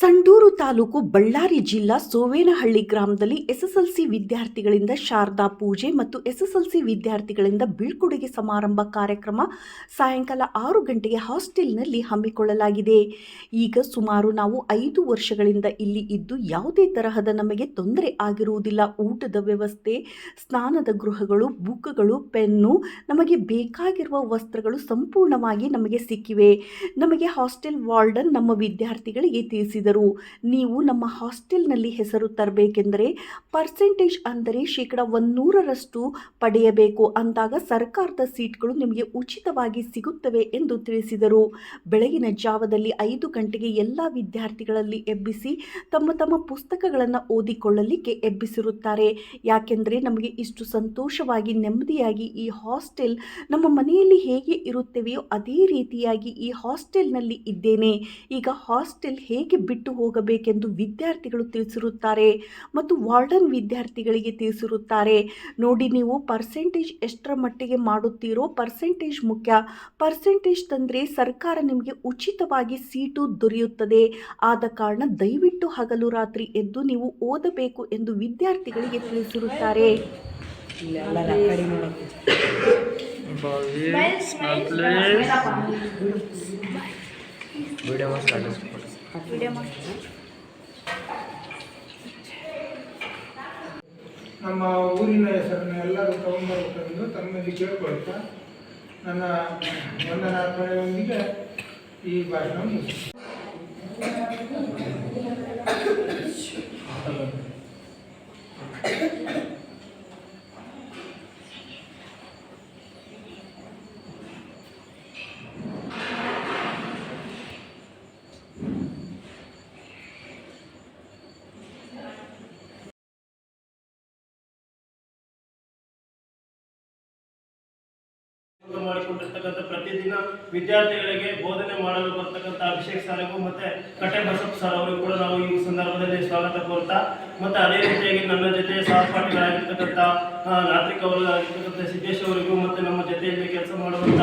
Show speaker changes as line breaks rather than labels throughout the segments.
ಸಂಡೂರು ತಾಲೂಕು ಬಳ್ಳಾರಿ ಜಿಲ್ಲಾ ಸೋವೇನಹಳ್ಳಿ ಗ್ರಾಮದಲ್ಲಿ ಎಸ್ಎಸ್ಎಲ್ಸಿ ವಿದ್ಯಾರ್ಥಿಗಳಿಂದ ಶಾರದಾ ಪೂಜೆ ಮತ್ತು ಎಸ್ಎಸ್ಎಲ್ಸಿ ವಿದ್ಯಾರ್ಥಿಗಳಿಂದ ಬೀಳ್ಕೊಡುಗೆ ಸಮಾರಂಭ ಕಾರ್ಯಕ್ರಮ ಸಾಯಂಕಾಲ 6 ಗಂಟೆಗೆ ಹಾಸ್ಟೆಲ್ನಲ್ಲಿ ಹಮ್ಮಿಕೊಳ್ಳಲಾಗಿದೆ. ಈಗ ಸುಮಾರು ನಾವು 5 ವರ್ಷಗಳಿಂದ ಇಲ್ಲಿ ಇದ್ದು ಯಾವುದೇ ತರಹದ ನಮಗೆ ತೊಂದರೆ ಆಗಿರುವುದಿಲ್ಲ. ಊಟದ ವ್ಯವಸ್ಥೆ, ಸ್ನಾನದ ಗೃಹಗಳು, ಬುಕ್ಗಳು, ಪೆನ್ನು, ನಮಗೆ ಬೇಕಾಗಿರುವ ವಸ್ತ್ರಗಳು ಸಂಪೂರ್ಣವಾಗಿ ನಮಗೆ ಸಿಕ್ಕಿವೆ. ನಮಗೆ ಹಾಸ್ಟೆಲ್ ವಾರ್ಡನ್ ನಮ್ಮ ವಿದ್ಯಾರ್ಥಿಗಳಿಗೆ ತಿಳಿಸಿದರು, ನೀವು ನಮ್ಮ ಹಾಸ್ಟೆಲ್ನಲ್ಲಿ ಹೆಸರು ತರಬೇಕೆಂದರೆ ಪರ್ಸೆಂಟೇಜ್ ಅಂದರೆ 100% ಪಡೆಯಬೇಕು. ಅಂದಾಗ ಸರ್ಕಾರದ ಸೀಟ್ಗಳು ನಿಮಗೆ ಉಚಿತವಾಗಿ ಸಿಗುತ್ತವೆ ಎಂದು ತಿಳಿಸಿದರು. ಬೆಳಗಿನ ಜಾವದಲ್ಲಿ 5 ಗಂಟೆಗೆ ಎಲ್ಲ ವಿದ್ಯಾರ್ಥಿಗಳಲ್ಲಿ ಎಬ್ಬಿಸಿ ತಮ್ಮ ತಮ್ಮ ಪುಸ್ತಕಗಳನ್ನು ಓದಿಕೊಳ್ಳಲಿಕ್ಕೆ ಎಬ್ಬಿಸಿರುತ್ತಾರೆ. ಯಾಕೆಂದರೆ ನಮಗೆ ಇಷ್ಟು ಸಂತೋಷವಾಗಿ ನೆಮ್ಮದಿಯಾಗಿ ಈ ಹಾಸ್ಟೆಲ್ ನಮ್ಮ ಮನೆಯಲ್ಲಿ ಹೇಗೆ ಇರುತ್ತವೆಯೋ ಅದೇ ರೀತಿಯಾಗಿ ಈ ಹಾಸ್ಟೆಲ್ನಲ್ಲಿ ಇದ್ದೇನೆ. ಈಗ ಹಾಸ್ಟೆಲ್ ಹೇಗೆ ಬಿಟ್ಟು ಹೋಗಬೇಕೆಂದು ವಿದ್ಯಾರ್ಥಿಗಳು ತಿಳಿಸಿರುತ್ತಾರೆ ಮತ್ತು ವಾರ್ಡನ್ ವಿದ್ಯಾರ್ಥಿಗಳಿಗೆ ತಿಳಿಸಿರುತ್ತಾರೆ. ನೋಡಿ, ನೀವು ಪರ್ಸೆಂಟೇಜ್ ಎಷ್ಟರ ಮಟ್ಟಿಗೆ ಮಾಡುತ್ತೀರೋ ಪರ್ಸೆಂಟೇಜ್ ಮುಖ್ಯ. ಪರ್ಸೆಂಟೇಜ್ ತಂದರೆ ಸರ್ಕಾರ ನಿಮಗೆ ಉಚಿತವಾಗಿ ಸೀಟು ದೊರೆಯುತ್ತದೆ. ಆದ ಕಾರಣ ದಯವಿಟ್ಟು ಹಗಲು ರಾತ್ರಿ ಎದ್ದು ನೀವು ಓದಬೇಕು ಎಂದು ವಿದ್ಯಾರ್ಥಿಗಳಿಗೆ ತಿಳಿಸಿರುತ್ತಾರೆ.
ನಮ್ಮ ಊರಿನ ಹೆಸರನ್ನು ಎಲ್ಲರೂ ತಗೊಂಡ್ಬರಬೇಕೆಂದು ತಮ್ಮಲ್ಲಿ ಕೇಳ್ಕೊಳ್ತಾ ನನ್ನ ವಂದನಾರ್ಪಣೆಯೊಂದಿಗೆ ಈ ಭಾಷಣ ಮುಗಿಸ್ತೀನಿ.
ಮಾಡಿಕೊಂಡಿರ್ತಕ್ಕಂಥ ಪ್ರತಿದಿನ ವಿದ್ಯಾರ್ಥಿಗಳಿಗೆ ಬೋಧನೆ ಮಾಡಲು ಬರ್ತಕ್ಕಂಥ ಅಭಿಷೇಕ್ ಸರ್ಗೂ ಮತ್ತೆ ಕಟ್ಟೆ ಬಸಪ್ಪ ಸರ್ ಅವರಿಗೂ ಕೂಡ ನಾವು ಈ ಸಂದರ್ಭದಲ್ಲಿ ಸ್ವಾಗತ ಕೋರ್ತಾ, ಮತ್ತೆ ಅದೇ ರೀತಿಯಾಗಿ ನನ್ನ ಜೊತೆ ಸಹಪಾಠಿಗಳಾಗಿರ್ತಕ್ಕಂಥ ನಾತ್ರಿಕ್ ಅವರಾಗಿರ್ತಕ್ಕಂಥ ಸಿದ್ದೇಶ್ ಅವರಿಗೂ ಮತ್ತೆ ನಮ್ಮ ಜೊತೆಯಲ್ಲಿ ಕೆಲಸ ಮಾಡುವಂಥ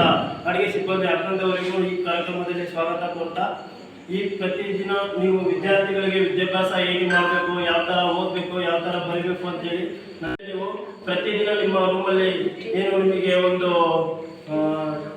ಅಡುಗೆ ಸಿಬ್ಬಂದಿ ಅರ್ನಂದವರಿಗೂ ಈ ಕಾರ್ಯಕ್ರಮದಲ್ಲಿ ಸ್ವಾಗತ ಕೋರ್ತಾ, ಈ ಪ್ರತಿದಿನ ನೀವು ವಿದ್ಯಾರ್ಥಿಗಳಿಗೆ ವಿದ್ಯಾಭ್ಯಾಸ ಹೇಗೆ ಮಾಡಬೇಕು, ಯಾವ ಥರ ಓದಬೇಕು, ಯಾವ ಥರ ಬರೀಬೇಕು ಅಂತೇಳಿ ನೀವು ಪ್ರತಿದಿನ ನಿಮ್ಮ ರೂಮಲ್ಲಿ ಏನು ನಿಮಗೆ ಒಂದು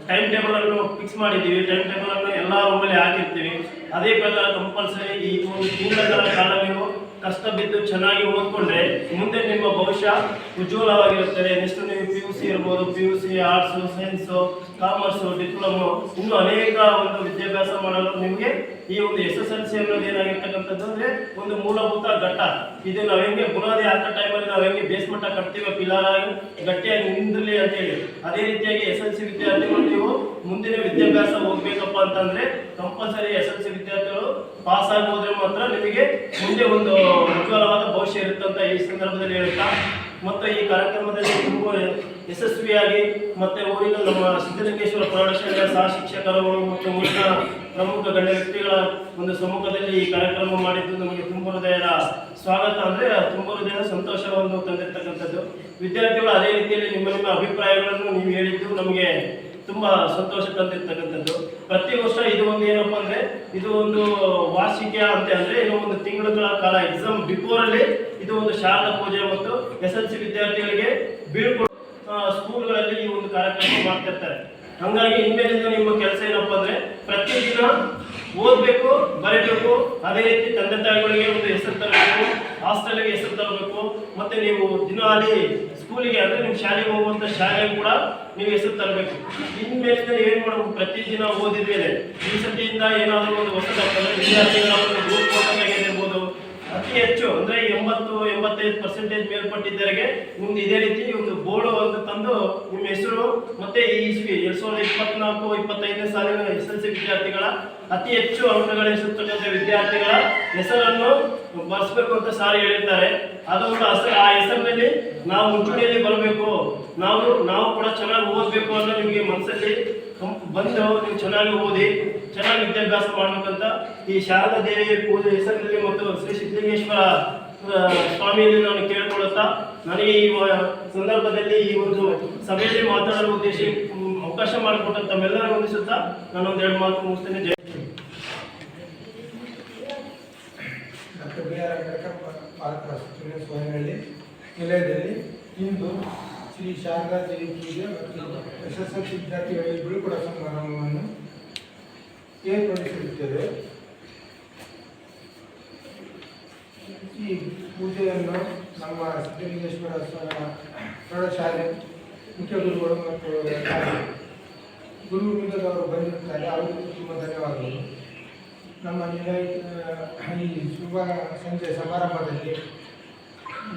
ಟೈಮ್ ಟೇಬಲ್ ಅನ್ನು ಫಿಕ್ಸ್ ಮಾಡಿದ್ದೀವಿ. ಟೈಮ್ ಟೇಬಲ್ ಅನ್ನು ಎಲ್ಲ ರೂಮಲ್ಲಿ ಹಾಕಿರ್ತೀವಿ. ಅದೇ ಪ್ರಕಾರ ಕಂಪಲ್ಸರಿ ಈ ಒಂದು ತಿಂಗಳ ಕಾಲ ನೀವು ಕಷ್ಟ ಬಿದ್ದು ಚೆನ್ನಾಗಿ ಓದ್ಕೊಂಡ್ರೆ ಮುಂದೆ ನಿಮ್ಮ ಭವಿಷ್ಯ ಉಜ್ವಲವಾಗಿರುತ್ತದೆ. ನೆಕ್ಸ್ಟ್ ನೀವು PUC ಇರ್ಬೋದು, PUC arts, science, commerce, diploma, ಇನ್ನೂ ಅನೇಕ ಒಂದು ವಿದ್ಯಾಭ್ಯಾಸ ಮಾಡಲು ನಿಮಗೆ ಈ ಒಂದು SSLC ಅನ್ನೋದು ಏನಾಗಿರ್ತಕ್ಕಂಥದ್ದು ಅಂದರೆ ಒಂದು ಮೂಲಭೂತ ಘಟ್ಟ. ಇದು ನಾವು ಹೆಂಗೆ ಬುನಾದಿ ಹಾಕೋ ಟೈಮಲ್ಲಿ ನಾವು ಹೆಂಗೆ ಬೇಸ್ ಮಟ್ಟ ಕಟ್ತೀವಿ ಪಿಲಾರಾಗಿ ಗಟ್ಟಿಯಾಗಿ ನಿಂದಿರಲಿ ಅಂತೇಳಿ, ಅದೇ ರೀತಿಯಾಗಿ SSLC ವಿದ್ಯಾರ್ಥಿಗಳು ನೀವು ಮುಂದಿನ ವಿದ್ಯಾಭ್ಯಾಸ ಹೋಗ್ಬೇಕಪ್ಪ ಅಂತಂದರೆ ಕಂಪಲ್ಸರಿ SSLC ವಿದ್ಯಾರ್ಥಿಗಳು ಪಾಸ್ ಆಗಿ ಹೋದ್ರೆ ಮಾತ್ರ ನಿಮಗೆ ಮುಂದೆ ಒಂದು ಉಜ್ವಲವಾದ ಭವಿಷ್ಯ ಇರುತ್ತಂತ ಈ ಸಂದರ್ಭದಲ್ಲಿ ಹೇಳುತ್ತಾ, ಮತ್ತು ಈ ಕಾರ್ಯಕ್ರಮದಲ್ಲಿ ತುಂಬ ಯಶಸ್ವಿಯಾಗಿ ಮತ್ತೆ ಊರಿನ ನಮ್ಮ ಸಿದ್ಧಲಿಂಗೇಶ್ವರ ಪ್ರೌಢಶಾಲೆಯ ಸಹ ಶಿಕ್ಷಕರು ಮತ್ತು ಊರಿನ ಪ್ರಮುಖ ಗಣ್ಯ ವ್ಯಕ್ತಿಗಳ ಒಂದು ಸಮ್ಮುಖದಲ್ಲಿ ಈ ಕಾರ್ಯಕ್ರಮ ಮಾಡಿದ್ದು ನಮಗೆ ತುಂಬ ಹೃದಯದ ಸ್ವಾಗತ, ಅಂದರೆ ತುಂಬ ಹೃದಯದ ಸಂತೋಷವನ್ನು ತಂದಿರ್ತಕ್ಕಂಥದ್ದು. ವಿದ್ಯಾರ್ಥಿಗಳು ಅದೇ ರೀತಿಯಲ್ಲಿ ನಿಮ್ಮ ಅಭಿಪ್ರಾಯಗಳನ್ನು ನೀವು ಹೇಳಿದ್ದು ನಮಗೆ ತುಂಬ ಸಂತೋಷ ತಂದಿರ್ತಕ್ಕಂಥದ್ದು. ಪ್ರತಿ ವರ್ಷ ಇದು ಒಂದು ಏನಪ್ಪ ಅಂದರೆ ಇದು ಒಂದು ವಾರ್ಷಿಕ ಅಂತ ಅಂದರೆ ಇದು ಒಂದು ತಿಂಗಳ ಕಾಲ ಎಕ್ಸಾಮ್ ಬಿಫೋರಲ್ಲಿ ಇದು ಒಂದು ಶಾರದಾ ಪೂಜೆ ಮತ್ತು SSLC ವಿದ್ಯಾರ್ಥಿಗಳಿಗೆ ಬೀಳ್ಕೊಡು ಸ್ಕೂಲ್ಗಳಲ್ಲಿ ಈ ಒಂದು ಕಾರ್ಯಕ್ರಮ ಮಾಡ್ತಿರ್ತಾರೆ. ಹಾಗಾಗಿ ಇನ್ಮೇಲಿಂದ ನಿಮ್ಮ ಕೆಲಸ ಏನಪ್ಪ ಅಂದರೆ ಪ್ರತಿದಿನ ಓದಬೇಕು, ಬರೀಬೇಕು, ಅದೇ ರೀತಿ ತಂದೆ ತಾಯಿಗಳಿಗೆ ಒಂದು ಹೆಸರು ತರಬೇಕು, ಹಾಸ್ಟೆಲ್ಗೆ ಹೆಸರು ತರಬೇಕು, ಮತ್ತು ನೀವು ದಿನ ಅಲ್ಲಿ ಸ್ಕೂಲಿಗೆ ಅಂದರೆ ನಿಮ್ಮ ಶಾಲೆಗೆ ಹೋಗುವಂಥ ಶಾಲೆಗೆ ಕೂಡ ನೀವು ಹೆಸರು ತರಬೇಕು. ಇನ್ಮೇಲಿಂದ ಏನು ಮಾಡಬೇಕು, ಪ್ರತಿದಿನ ಓದಿದ್ಮೇಲೆ ಈ ಸತಿಯಿಂದ ಏನಾದರೂ ಒಂದು ಹೊಸದಾಗ್ತದೆ ವಿದ್ಯಾರ್ಥಿಗಳ ಒಂದು ಗ್ರೂಪ್ ಫೋಟೋ ತೆಗೆದಿರ್ಬೋದು, ಅತಿ ಹೆಚ್ಚು ಅಂದರೆ 80-85% ಮೇಲ್ಪಟ್ಟಿದ್ದರಿಗೆ ಮುಂದೆ ಇದೇ ರೀತಿ ಒಂದು ಬೋರ್ಡು ಅಂತ ತಂದು ನಿಮ್ಮ ಹೆಸರು ಮತ್ತೆ ಈ ಇಸ್ವಿ 2024-25 ಸಾಲಿನ SSLC ವಿದ್ಯಾರ್ಥಿಗಳ ಅತಿ ಹೆಚ್ಚು ಅಂಕ ಗಳಿಸುತ್ತಕ್ಕಂಥ ವಿದ್ಯಾರ್ಥಿಗಳ ಹೆಸರನ್ನು ಬರೆಸಬೇಕು ಅಂತ ಸಾರಿ ಹೇಳಿರ್ತಾರೆ. ಅದು ಆ ಹೆಸರಿನಲ್ಲಿ ನಾವು ಮುಂಚೂಣಿಯಲ್ಲಿ ಬರಬೇಕು, ನಾವು ಕೂಡ ಚೆನ್ನಾಗಿ ಓದಬೇಕು ಅನ್ನೋ ನಿಮಗೆ ಮನಸ್ಸಲ್ಲಿ ಬಂದು ನೀವು ಚೆನ್ನಾಗಿ ಓದಿ ಚೆನ್ನಾಗಿ ವಿದ್ಯಾಭ್ಯಾಸ ಮಾಡಬೇಕಂತ ಈ ಶಾರದಾ ದೇವಿಯ ಪೂಜೆ ಹೆಸರಿನಲ್ಲಿ ಮತ್ತು ಶ್ರೀ ಸಿದ್ಧಲಿಂಗೇಶ್ವರ ಸ್ವಾಮಿಯಲ್ಲಿ ನಾನು ಕೇಳ್ಕೊಳ್ಳುತ್ತಾ, ನನಗೆ ಈ ಸಂದರ್ಭದಲ್ಲಿ ಈ ಒಂದು ಸಭೆಯಲ್ಲಿ ಮಾತನಾಡಲು ಉದ್ದೇಶ ಅವಕಾಶ ಮಾಡಿಕೊಟ್ಟ ತಮ್ಮೆಲ್ಲರಿಗೂ ವಂದಿಸುತ್ತಾ ನಾನು ಒಂದೆರಡು ಮಾತು ಮುಗಿಸ್ತೇನೆ. ಜೈ
ಡಾಕ್ಟರ್ ಬಿ ಆರ್ ಅಂಬೇಡ್ಕರ್ ಪಾಲಕ ವಸತಿ ಸೋಯನಹಳ್ಳಿ ನಿಲಯದಲ್ಲಿ ಇಂದು ಶ್ರೀ ಶಾರದಾ ದೇವಿ ಪೂಜೆ ಮತ್ತು SSLC ವಿದ್ಯಾರ್ಥಿಗಳಿಗೆ ಬೀಳ್ಕೊಡುವ ಸಮಾರಂಭವನ್ನು ಏರ್ಪಡಿಸಿರುತ್ತೇವೆ. ಈ ಪೂಜೆಯನ್ನು ನಮ್ಮ ಸಿದ್ಧಲಿಂಗೇಶ್ವರ ಪ್ರೌಢಶಾಲೆ ಮುಖ್ಯ ಗುರುಗಳು ಮತ್ತು ಗುರುವೃಂದದವರು ಬಂದಿರುತ್ತಾರೆ. ಅವರಿಗೂ ತುಂಬ ಧನ್ಯವಾದಗಳು. ನಮ್ಮ ನಿಲಯ ಈ ಶುಭ ಸಂಜೆ ಸಮಾರಂಭದಲ್ಲಿ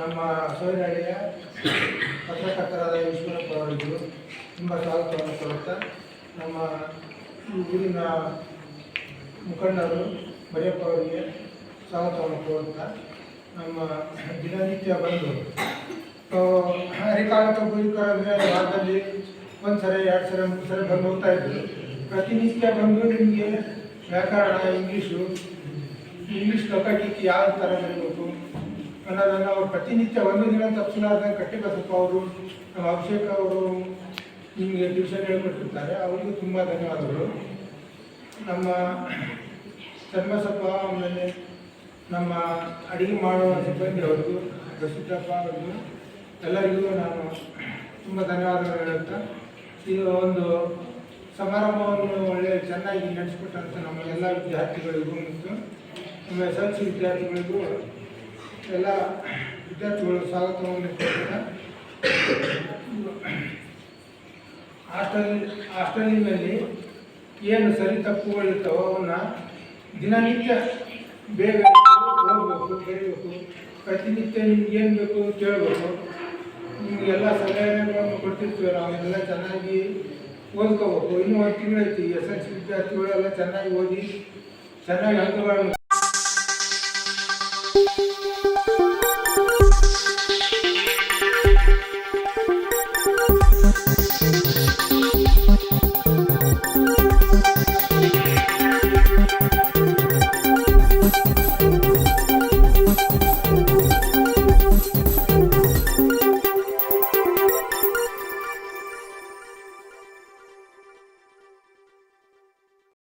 ನಮ್ಮ ಸೋಯನಹಳ್ಳಿಯ ಪತ್ರಕರ್ತರಾದ ಈಶ್ವರಪ್ಪ ಅವರಿಗೂ ತುಂಬ ಸ್ವಾಗತವನ್ನು ಕೊಡುತ್ತಾ, ನಮ್ಮ ಊರಿನ ಮುಖಂಡರು ಬರೆಯಪ್ಪ ಅವರಿಗೆ ಸ್ವಾಗತವನ್ನು ಕೊಡುತ್ತಾ, ನಮ್ಮ ದಿನನಿತ್ಯ ಬಂದು ಹರಿಕಾಲಕ ಗುರಿಕರ ವಾರದಲ್ಲಿ 1 ಸರಿ 2 ಸರಿ 3 ಸರಿ ಬಂದು ಹೋಗ್ತಾ ಇದ್ರು. ಪ್ರತಿನಿತ್ಯ ಬಂದು ನಿಮಗೆ ವ್ಯಾಕರಣ, ಇಂಗ್ಲೀಷ್ ಲೋಕಗೀತಿ ಯಾವ ಥರ ಬರೀಬೇಕು ಅನ್ನೋದನ್ನು ಅವರು ಪ್ರತಿನಿತ್ಯ ಒಂದು ದಿನ ತಪ್ಪಿಸಲಾರ್ದ ಕಟ್ಟಿಬಸಪ್ಪ ಅವರು, ನಮ್ಮ ಅಭಿಷೇಕ್ ಅವರು ನಿಮಗೆ ಟ್ಯೂಷನ್ ಹೇಳ್ಕೊಟ್ಟಿರ್ತಾರೆ. ಅವರಿಗೂ ತುಂಬ ಧನ್ಯವಾದಗಳು. ನಮ್ಮ ಚನ್ನಬಸಪ್ಪ, ಆಮೇಲೆ ನಮ್ಮ ಅಡುಗೆ ಮಾಡುವ ಸಿಬ್ಬಂದಿ ಅವ್ರಿಗೂ, ಬಸವಪ್ಪ ಅವ್ರಿಗೂ ಎಲ್ಲರಿಗೂ ನಾನು ತುಂಬ ಧನ್ಯವಾದಗಳು ಹೇಳುತ್ತಾ, ಇದು ಒಂದು ಸಮಾರಂಭವನ್ನು ಒಳ್ಳೆಯ ಚೆನ್ನಾಗಿ ನಡೆಸಿಕೊಟ್ಟಂಥ ನಮ್ಮ ಎಲ್ಲ ವಿದ್ಯಾರ್ಥಿಗಳಿಗೂ ಮತ್ತು ನಮ್ಮ SSLC ವಿದ್ಯಾರ್ಥಿಗಳಿಗೂ ಎಲ್ಲ ವಿದ್ಯಾರ್ಥಿಗಳು ಸ್ವಾಗತವನ್ನು ಕೊಡ್ತಾರೆ. ಹಾಸ್ಟೆಲಿನಲ್ಲಿ ಏನು ಸರಿ ತಪ್ಪುಗಳಿರ್ತಾವೋ ಅವನ್ನ ದಿನನಿತ್ಯ ಬೇಗ ಹೋಗ್ಬೇಕು, ಬರೀಬೇಕು. ಪ್ರತಿನಿತ್ಯ ನಿಮ್ಗೆ ಏನು ಬೇಕು ಕೇಳಬೇಕು. ನಿಮಗೆಲ್ಲ ಸಲಹೆಗಳನ್ನು ಕೊಡ್ತಿರ್ತೀವಿ, ನಾವೆಲ್ಲ ಚೆನ್ನಾಗಿ ಓದ್ಕೋಬೇಕು. ಇನ್ನೂ 1 ತಿಂಗಳೈತಿ. SSLC ವಿದ್ಯಾರ್ಥಿಗಳೆಲ್ಲ ಚೆನ್ನಾಗಿ ಓದಿ ಚೆನ್ನಾಗಿ ಅಂಕಗಳನ್ನು